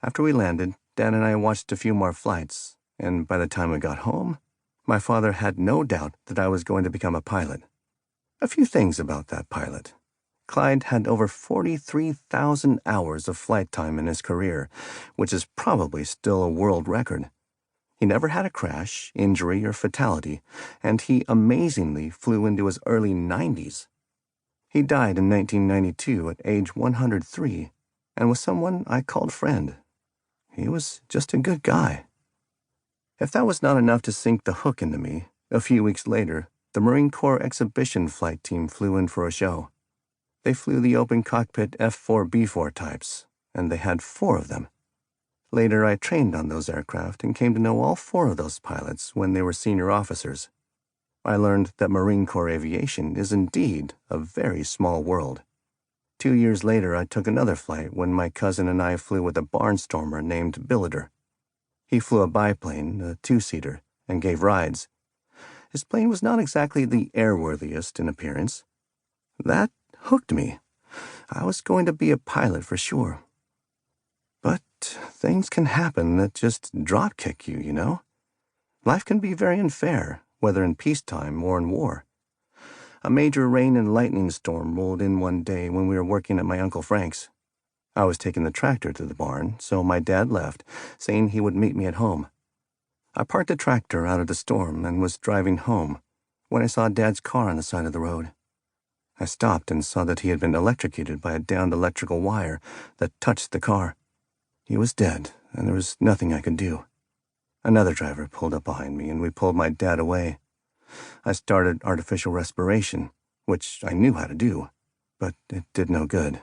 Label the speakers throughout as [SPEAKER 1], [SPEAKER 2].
[SPEAKER 1] After we landed, Dad and I watched a few more flights, and by the time we got home, my father had no doubt that I was going to become a pilot. A few things about that pilot. Clyde had over 43,000 hours of flight time in his career, which is probably still a world record. He never had a crash, injury, or fatality, and he amazingly flew into his early 90s. He died in 1992 at age 103, and was someone I called friend. He was just a good guy. If that was not enough to sink the hook into me, a few weeks later, the Marine Corps exhibition flight team flew in for a show. They flew the open cockpit F-4B-4 types, and they had 4 of them. Later, I trained on those aircraft and came to know all 4 of those pilots when they were senior officers. I learned that Marine Corps aviation is indeed a very small world. 2 years later, I took another flight when my cousin and I flew with a barnstormer named Billiter. He flew a biplane, a 2-seater, and gave rides. His plane was not exactly the airworthiest in appearance. That hooked me. I was going to be a pilot for sure. But things can happen that just drop-kick you, you know? Life can be very unfair, whether in peacetime or in war. A major rain and lightning storm rolled in one day when we were working at my Uncle Frank's. I was taking the tractor to the barn, so my dad left, saying he would meet me at home. I parked the tractor out of the storm and was driving home when I saw Dad's car on the side of the road. I stopped and saw that he had been electrocuted by a downed electrical wire that touched the car. He was dead, and there was nothing I could do. Another driver pulled up behind me, and we pulled my dad away. I started artificial respiration, which I knew how to do, but it did no good.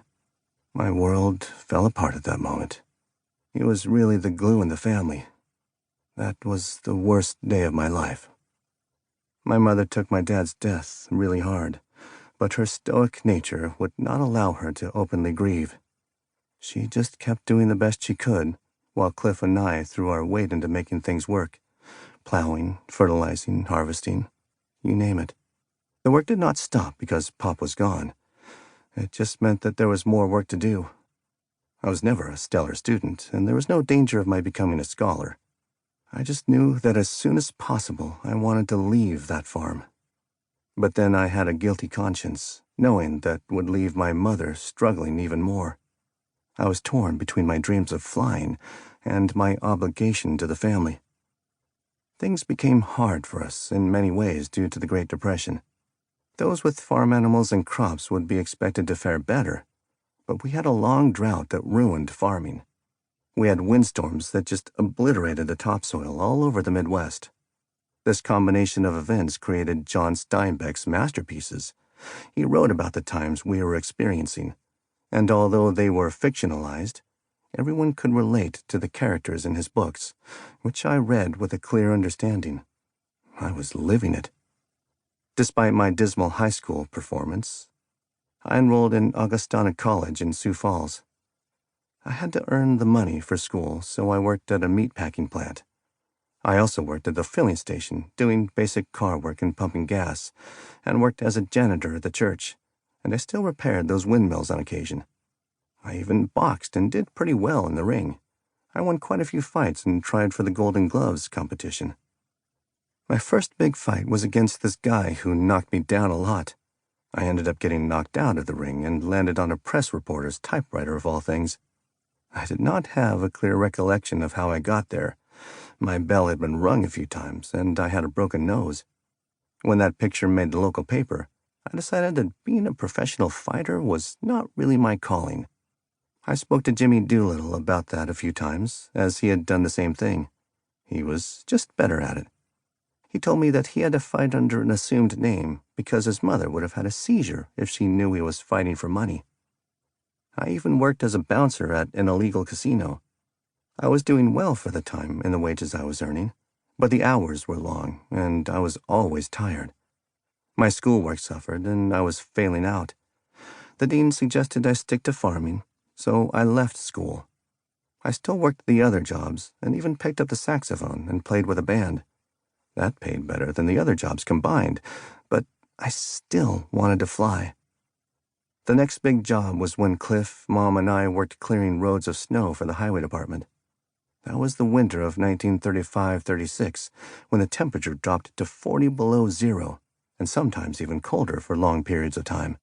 [SPEAKER 1] My world fell apart at that moment. He was really the glue in the family. That was the worst day of my life. My mother took my dad's death really hard, but her stoic nature would not allow her to openly grieve. She just kept doing the best she could, while Cliff and I threw our weight into making things work. Plowing, fertilizing, harvesting, you name it. The work did not stop because Pop was gone. It just meant that there was more work to do. I was never a stellar student, and there was no danger of my becoming a scholar. I just knew that as soon as possible I wanted to leave that farm. But then I had a guilty conscience, knowing that would leave my mother struggling even more. I was torn between my dreams of flying and my obligation to the family. Things became hard for us in many ways due to the Great Depression. Those with farm animals and crops would be expected to fare better, but we had a long drought that ruined farming. We had windstorms that just obliterated the topsoil all over the Midwest. This combination of events created John Steinbeck's masterpieces. He wrote about the times we were experiencing, and although they were fictionalized, everyone could relate to the characters in his books, which I read with a clear understanding. I was living it. Despite my dismal high school performance, I enrolled in Augustana College in Sioux Falls. I had to earn the money for school, so I worked at a meatpacking plant. I also worked at the filling station, doing basic car work and pumping gas, and worked as a janitor at the church, and I still repaired those windmills on occasion. I even boxed and did pretty well in the ring. I won quite a few fights and tried for the Golden Gloves competition. My first big fight was against this guy who knocked me down a lot. I ended up getting knocked out of the ring and landed on a press reporter's typewriter of all things. I did not have a clear recollection of how I got there. My bell had been rung a few times, and I had a broken nose. When that picture made the local paper, I decided that being a professional fighter was not really my calling. I spoke to Jimmy Doolittle about that a few times, as he had done the same thing. He was just better at it. He told me that he had to fight under an assumed name because his mother would have had a seizure if she knew he was fighting for money. I even worked as a bouncer at an illegal casino. I was doing well for the time in the wages I was earning, but the hours were long, and I was always tired. My schoolwork suffered, and I was failing out. The dean suggested I stick to farming, so I left school. I still worked the other jobs, and even picked up the saxophone and played with a band. That paid better than the other jobs combined, but I still wanted to fly. The next big job was when Cliff, Mom, and I worked clearing roads of snow for the highway department. That was the winter of 1935-36, when the temperature dropped to 40 below zero, and sometimes even colder for long periods of time.